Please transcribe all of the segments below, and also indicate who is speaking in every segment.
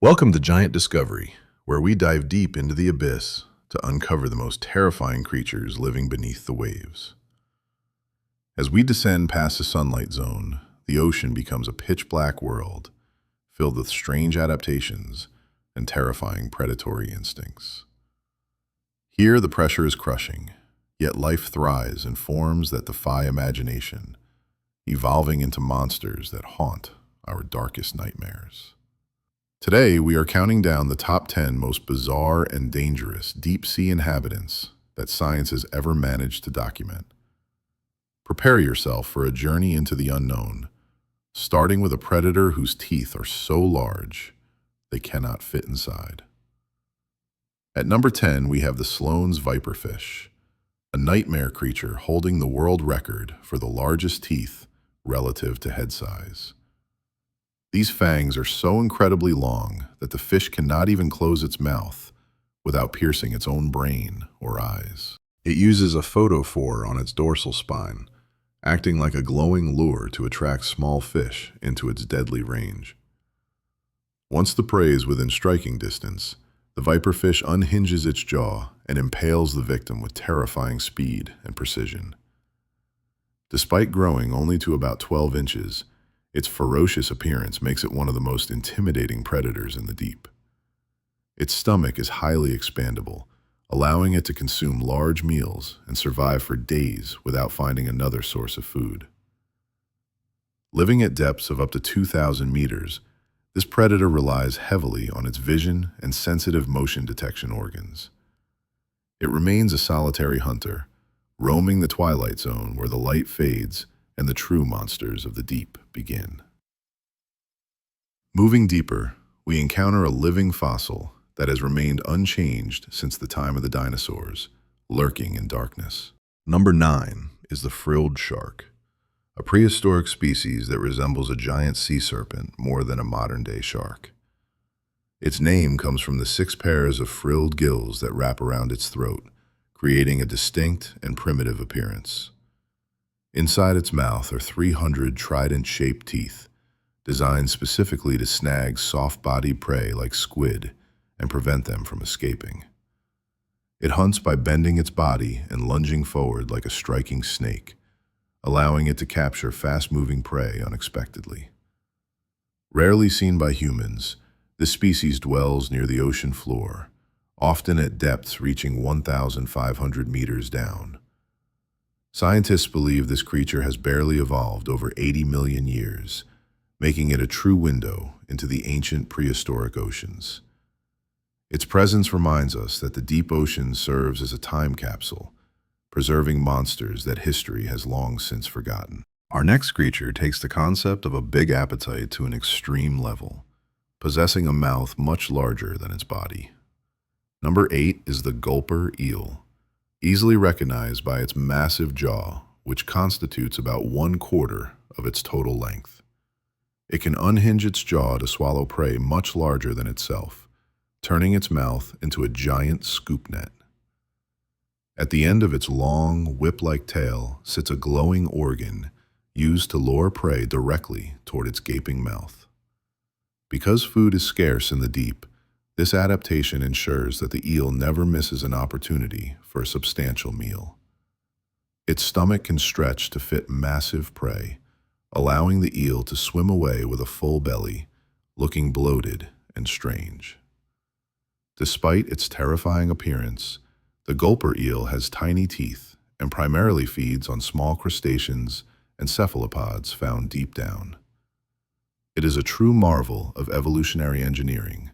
Speaker 1: Welcome to Giant Discovery, where we dive deep into the abyss to uncover the most terrifying creatures living beneath the waves. As we descend past the sunlight zone, the ocean becomes a pitch-black world filled with strange adaptations and terrifying predatory instincts. Here, the pressure is crushing, yet life thrives in forms that defy imagination, evolving into monsters that haunt our darkest nightmares. Today, we are counting down the top 10 most bizarre and dangerous deep-sea inhabitants that science has ever managed to document. Prepare yourself for a journey into the unknown, starting with a predator whose teeth are so large they cannot fit inside. At number 10, we have the Sloane's Viperfish, a nightmare creature holding the world record for the largest teeth relative to head size. These fangs are so incredibly long that the fish cannot even close its mouth without piercing its own brain or eyes. It uses a photophore on its dorsal spine, acting like a glowing lure to attract small fish into its deadly range. Once the prey is within striking distance, the viperfish unhinges its jaw and impales the victim with terrifying speed and precision. Despite growing only to about 12 inches, its ferocious appearance makes it one of the most intimidating predators in the deep. Its stomach is highly expandable, allowing it to consume large meals and survive for days without finding another source of food. Living at depths of up to 2,000 meters, this predator relies heavily on its vision and sensitive motion detection organs. It remains a solitary hunter, roaming the twilight zone where the light fades and the true monsters of the deep begin. Moving deeper, we encounter a living fossil that has remained unchanged since the time of the dinosaurs, lurking in darkness. Number 9 is the Frilled Shark, a prehistoric species that resembles a giant sea serpent more than a modern-day shark. Its name comes from the 6 pairs of frilled gills that wrap around its throat, creating a distinct and primitive appearance. Inside its mouth are 300 trident-shaped teeth, designed specifically to snag soft-bodied prey like squid and prevent them from escaping. It hunts by bending its body and lunging forward like a striking snake, allowing it to capture fast-moving prey unexpectedly. Rarely seen by humans, this species dwells near the ocean floor, often at depths reaching 1,500 meters down. Scientists believe this creature has barely evolved over 80 million years, making it a true window into the ancient prehistoric oceans. Its presence reminds us that the deep ocean serves as a time capsule, preserving monsters that history has long since forgotten. Our next creature takes the concept of a big appetite to an extreme level, possessing a mouth much larger than its body. Number 8 is the Gulper eel, easily recognized by its massive jaw, which constitutes about 1/4 of its total length. It can unhinge its jaw to swallow prey much larger than itself, turning its mouth into a giant scoop net. At the end of its long, whip-like tail sits a glowing organ used to lure prey directly toward its gaping mouth. Because food is scarce in the deep, this adaptation ensures that the eel never misses an opportunity for a substantial meal. Its stomach can stretch to fit massive prey, allowing the eel to swim away with a full belly, looking bloated and strange. Despite its terrifying appearance, the gulper eel has tiny teeth and primarily feeds on small crustaceans and cephalopods found deep down. It is a true marvel of evolutionary engineering,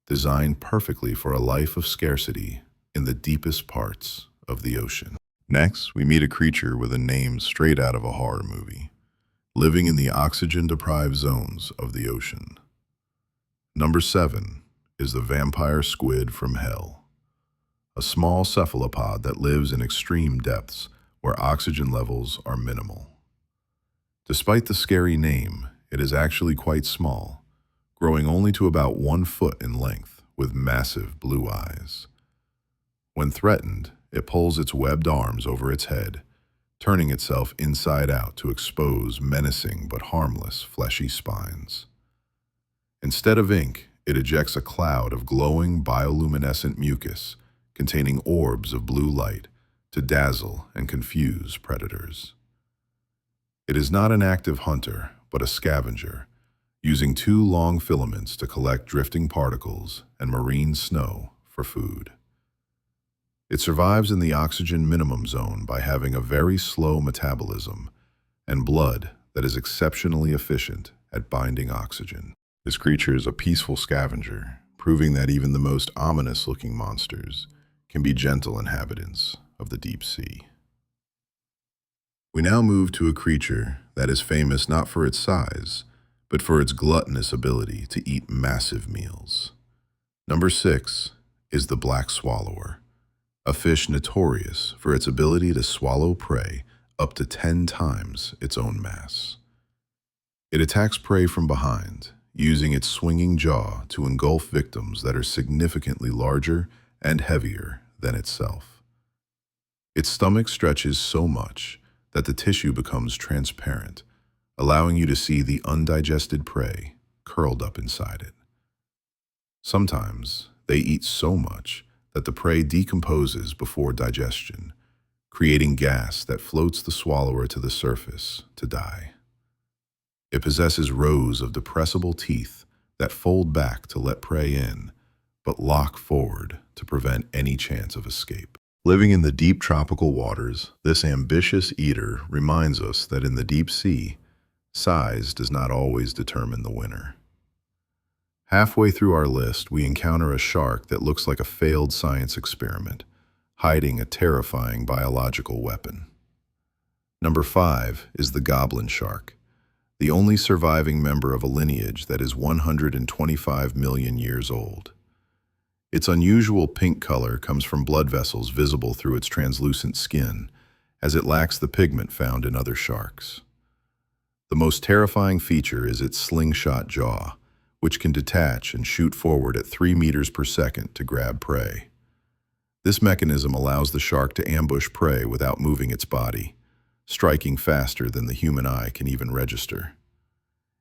Speaker 1: designed perfectly for a life of scarcity in the deepest parts of the ocean. Next, we meet a creature with a name straight out of a horror movie, living in the oxygen-deprived zones of the ocean. Number 7 is the vampire squid from hell, a small cephalopod that lives in extreme depths where oxygen levels are minimal. Despite the scary name, it is actually quite small, growing only to about 1 foot in length, with massive blue eyes. When threatened, it pulls its webbed arms over its head, turning itself inside out to expose menacing but harmless fleshy spines. Instead of ink, It ejects a cloud of glowing bioluminescent mucus containing orbs of blue light to dazzle and confuse predators. It is not an active hunter, but a scavenger, using two long filaments to collect drifting particles and marine snow for food. It survives in the oxygen minimum zone by having a very slow metabolism and blood that is exceptionally efficient at binding oxygen. This creature is a peaceful scavenger, proving that even the most ominous-looking monsters can be gentle inhabitants of the deep sea. We now move to a creature that is famous not for its size, but for its gluttonous ability to eat massive meals. Number 6 is the black swallower, a fish notorious for its ability to swallow prey up to 10 times its own mass. It attacks prey from behind, using its swinging jaw to engulf victims that are significantly larger and heavier than itself. Its stomach stretches so much that the tissue becomes transparent, allowing you to see the undigested prey curled up inside it. Sometimes they eat so much that the prey decomposes before digestion, creating gas that floats the swallower to the surface to die. It possesses rows of depressible teeth that fold back to let prey in, but lock forward to prevent any chance of escape. Living in the deep tropical waters, this ambitious eater reminds us that in the deep sea, size does not always determine the winner. Halfway through our list, we encounter a shark that looks like a failed science experiment, hiding a terrifying biological weapon. Number 5 is the Goblin Shark, the only surviving member of a lineage that is 125 million years old. Its unusual pink color comes from blood vessels visible through its translucent skin, as it lacks the pigment found in other sharks. The most terrifying feature is its slingshot jaw, which can detach and shoot forward at 3 meters per second to grab prey. This mechanism allows the shark to ambush prey without moving its body, striking faster than the human eye can even register.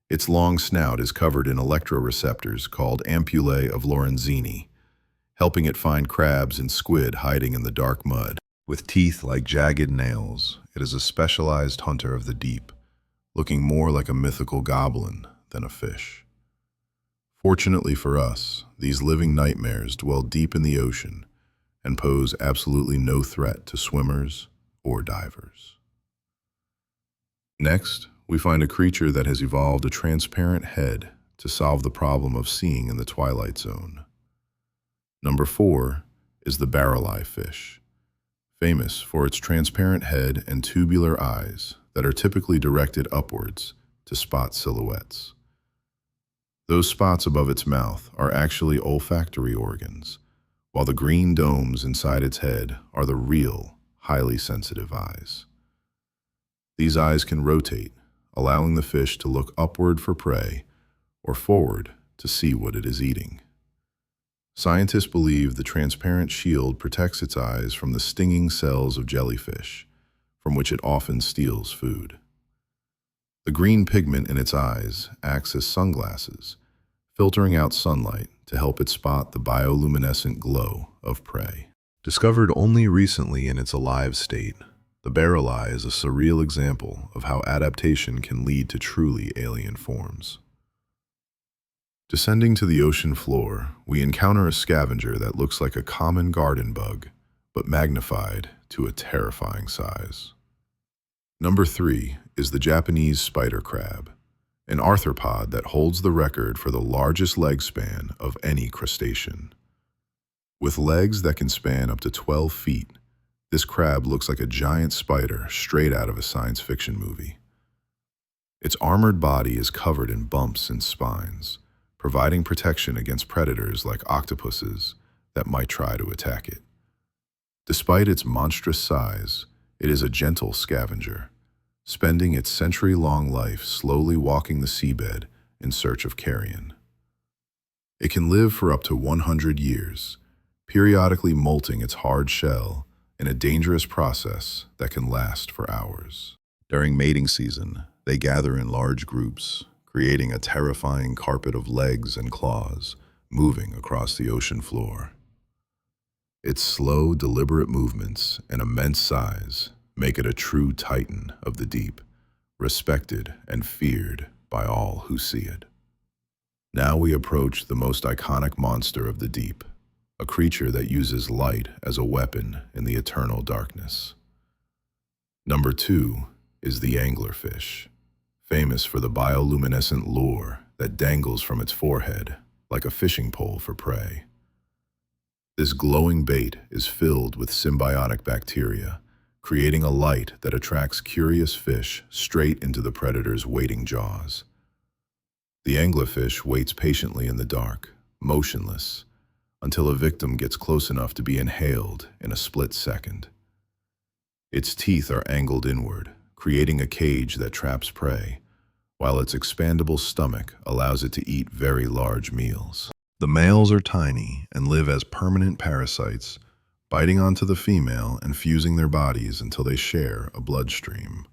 Speaker 1: Its long snout is covered in electroreceptors called ampullae of Lorenzini, helping it find crabs and squid hiding in the dark mud. With teeth like jagged nails, it is a specialized hunter of the deep, looking more like a mythical goblin than a fish. Fortunately for us, these living nightmares dwell deep in the ocean and pose absolutely no threat to swimmers or divers. Next, we find a creature that has evolved a transparent head to solve the problem of seeing in the twilight zone. Number 4 is the Barreleye Fish, famous for its transparent head and tubular eyes that are typically directed upwards to spot silhouettes. Those spots above its mouth are actually olfactory organs, while the green domes inside its head are the real, highly sensitive eyes. These eyes can rotate, allowing the fish to look upward for prey or forward to see what it is eating. Scientists believe the transparent shield protects its eyes from the stinging cells of jellyfish, from which it often steals food. The green pigment in its eyes acts as sunglasses, filtering out sunlight to help it spot the bioluminescent glow of prey. Discovered only recently in its alive state, the barreleye is a surreal example of how adaptation can lead to truly alien forms. Descending to the ocean floor, we encounter a scavenger that looks like a common garden bug, but magnified to a terrifying size. Number 3 is the Japanese spider crab, an arthropod that holds the record for the largest leg span of any crustacean. With legs that can span up to 12 feet, this crab looks like a giant spider straight out of a science fiction movie. Its armored body is covered in bumps and spines, providing protection against predators like octopuses that might try to attack it. Despite its monstrous size, it is a gentle scavenger, spending its century-long life slowly walking the seabed in search of carrion. It can live for up to 100 years, periodically molting its hard shell in a dangerous process that can last for hours. During mating season, they gather in large groups, creating a terrifying carpet of legs and claws, moving across the ocean floor. Its slow, deliberate movements and immense size make it a true titan of the deep, respected and feared by all who see it. Now we approach the most iconic monster of the deep, a creature that uses light as a weapon in the eternal darkness. Number 2 is the anglerfish, famous for the bioluminescent lure that dangles from its forehead like a fishing pole for prey. This glowing bait is filled with symbiotic bacteria, creating a light that attracts curious fish straight into the predator's waiting jaws. The anglerfish waits patiently in the dark, motionless, until a victim gets close enough to be inhaled in a split second. Its teeth are angled inward, creating a cage that traps prey, while its expandable stomach allows it to eat very large meals. The males are tiny and live as permanent parasites, biting onto the female and fusing their bodies until they share a bloodstream.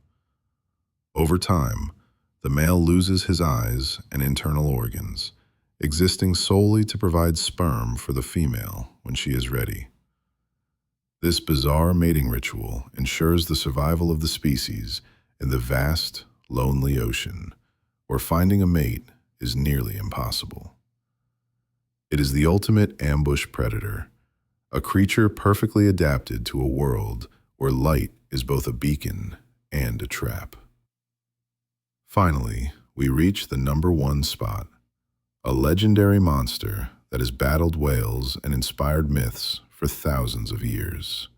Speaker 1: Over time, the male loses his eyes and internal organs, existing solely to provide sperm for the female when she is ready. This bizarre mating ritual ensures the survival of the species in the vast, lonely ocean, where finding a mate is nearly impossible. It is the ultimate ambush predator, a creature perfectly adapted to a world where light is both a beacon and a trap. Finally, we reach the number 1 spot, a legendary monster that has battled whales and inspired myths for thousands of years.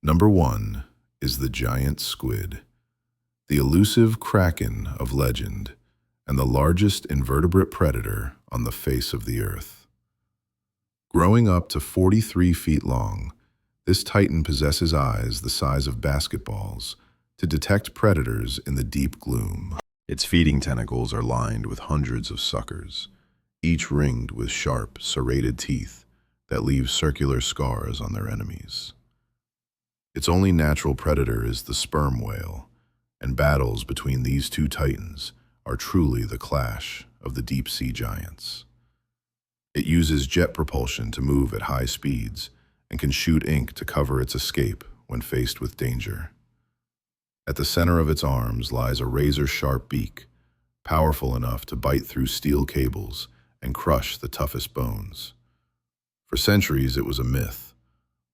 Speaker 1: Number 1 is the giant squid, the elusive Kraken of legend, and the largest invertebrate predator on the face of the earth. Growing up to 43 feet long, this titan possesses eyes the size of basketballs to detect predators in the deep gloom. Its feeding tentacles are lined with hundreds of suckers, each ringed with sharp, serrated teeth that leave circular scars on their enemies. Its only natural predator is the sperm whale, and battles between these two titans are truly the clash of the deep-sea giants. It uses jet propulsion to move at high speeds and can shoot ink to cover its escape when faced with danger. At the center of its arms lies a razor-sharp beak, powerful enough to bite through steel cables and crush the toughest bones. For centuries, it was a myth,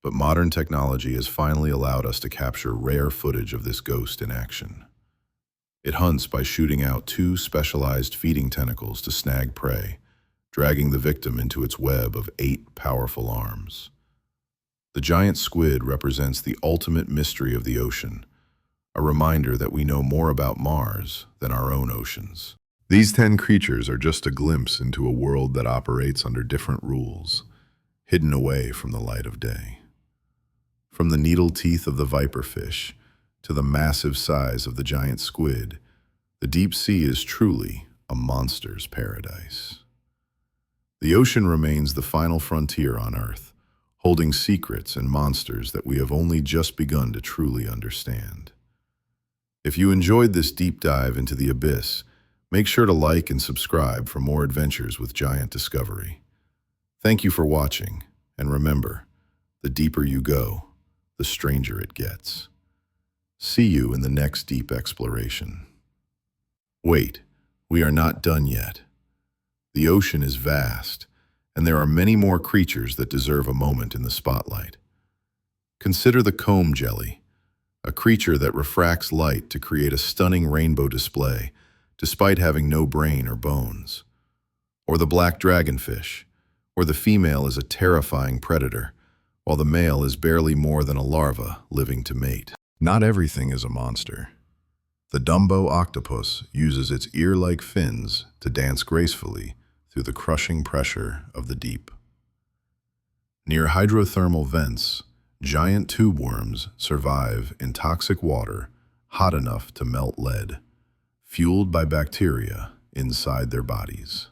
Speaker 1: but modern technology has finally allowed us to capture rare footage of this ghost in action. It hunts by shooting out 2 specialized feeding tentacles to snag prey, dragging the victim into its web of 8 powerful arms. The giant squid represents the ultimate mystery of the ocean, a reminder that we know more about Mars than our own oceans. These 10 creatures are just a glimpse into a world that operates under different rules, hidden away from the light of day. From the needle teeth of the viperfish to the massive size of the giant squid, the deep sea is truly a monster's paradise. The ocean remains the final frontier on Earth, holding secrets and monsters that we have only just begun to truly understand. If you enjoyed this deep dive into the abyss, make sure to like and subscribe for more adventures with Giant Discovery. Thank you for watching, and remember, the deeper you go, the stranger it gets. See you in the next deep exploration. Wait, we are not done yet. The ocean is vast, and there are many more creatures that deserve a moment in the spotlight. Consider the comb jelly, a creature that refracts light to create a stunning rainbow display, despite having no brain or bones. Or the black dragonfish, where the female is a terrifying predator, while the male is barely more than a larva living to mate. Not everything is a monster. The Dumbo octopus uses its ear-like fins to dance gracefully through the crushing pressure of the deep. Near hydrothermal vents, giant tube worms survive in toxic water hot enough to melt lead, fueled by bacteria inside their bodies.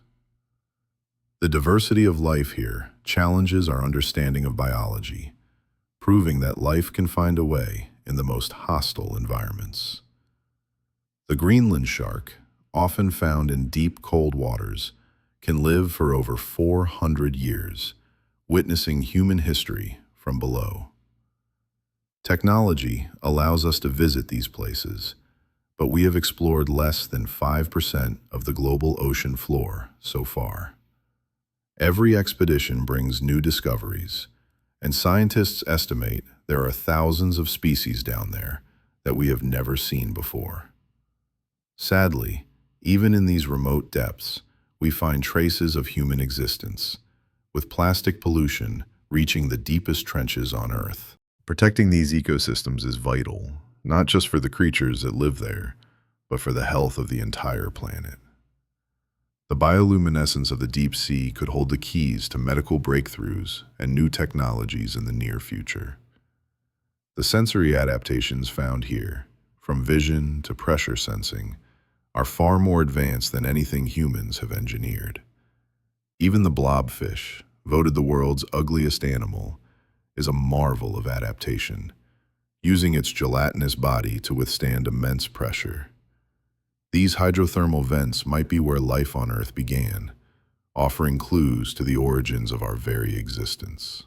Speaker 1: The diversity of life here challenges our understanding of biology, proving that life can find a way in the most hostile environments. The Greenland shark, often found in deep, cold waters, can live for over 400 years, witnessing human history from below. Technology allows us to visit these places, but we have explored less than 5% of the global ocean floor so far. Every expedition brings new discoveries, and scientists estimate there are thousands of species down there that we have never seen before. Sadly, even in these remote depths, we find traces of human existence, with plastic pollution reaching the deepest trenches on Earth. Protecting these ecosystems is vital, not just for the creatures that live there, but for the health of the entire planet. The bioluminescence of the deep sea could hold the keys to medical breakthroughs and new technologies in the near future. The sensory adaptations found here, from vision to pressure sensing, are far more advanced than anything humans have engineered. Even the blobfish, voted the world's ugliest animal, is a marvel of adaptation, using its gelatinous body to withstand immense pressure. These hydrothermal vents might be where life on Earth began, offering clues to the origins of our very existence.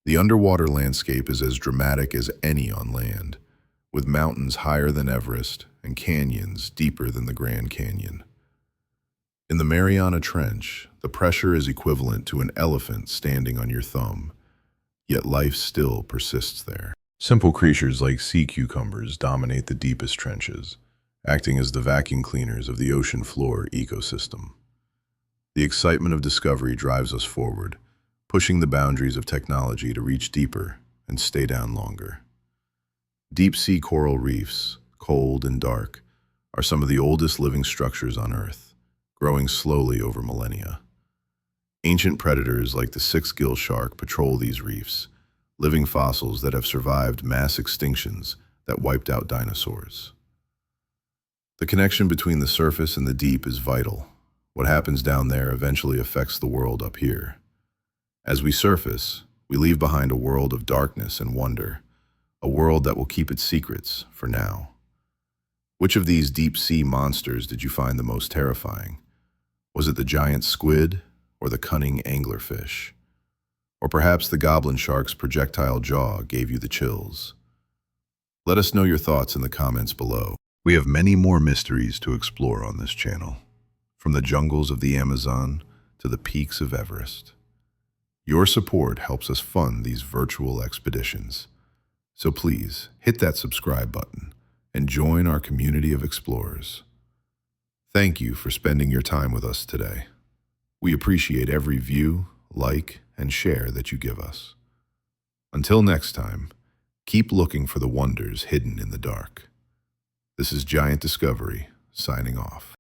Speaker 1: The underwater landscape is as dramatic as any on land, with mountains higher than Everest and canyons deeper than the Grand Canyon. In the Mariana Trench, the pressure is equivalent to an elephant standing on your thumb, yet life still persists there. Simple creatures like sea cucumbers dominate the deepest trenches, acting as the vacuum cleaners of the ocean floor ecosystem. The excitement of discovery drives us forward, pushing the boundaries of technology to reach deeper and stay down longer. Deep-sea coral reefs, cold and dark, are some of the oldest living structures on Earth, growing slowly over millennia. Ancient predators like the six-gill shark patrol these reefs, living fossils that have survived mass extinctions that wiped out dinosaurs. The connection between the surface and the deep is vital. What happens down there eventually affects the world up here. As we surface, we leave behind a world of darkness and wonder, a world that will keep its secrets for now. Which of these deep-sea monsters did you find the most terrifying? Was it the giant squid or the cunning anglerfish? Or perhaps the goblin shark's projectile jaw gave you the chills? Let us know your thoughts in the comments below. We have many more mysteries to explore on this channel, from the jungles of the Amazon to the peaks of Everest. Your support helps us fund these virtual expeditions, so please hit that subscribe button and join our community of explorers. Thank you for spending your time with us today. We appreciate every view, like, and share that you give us. Until next time, keep looking for the wonders hidden in the dark. This is Giant Discovery, signing off.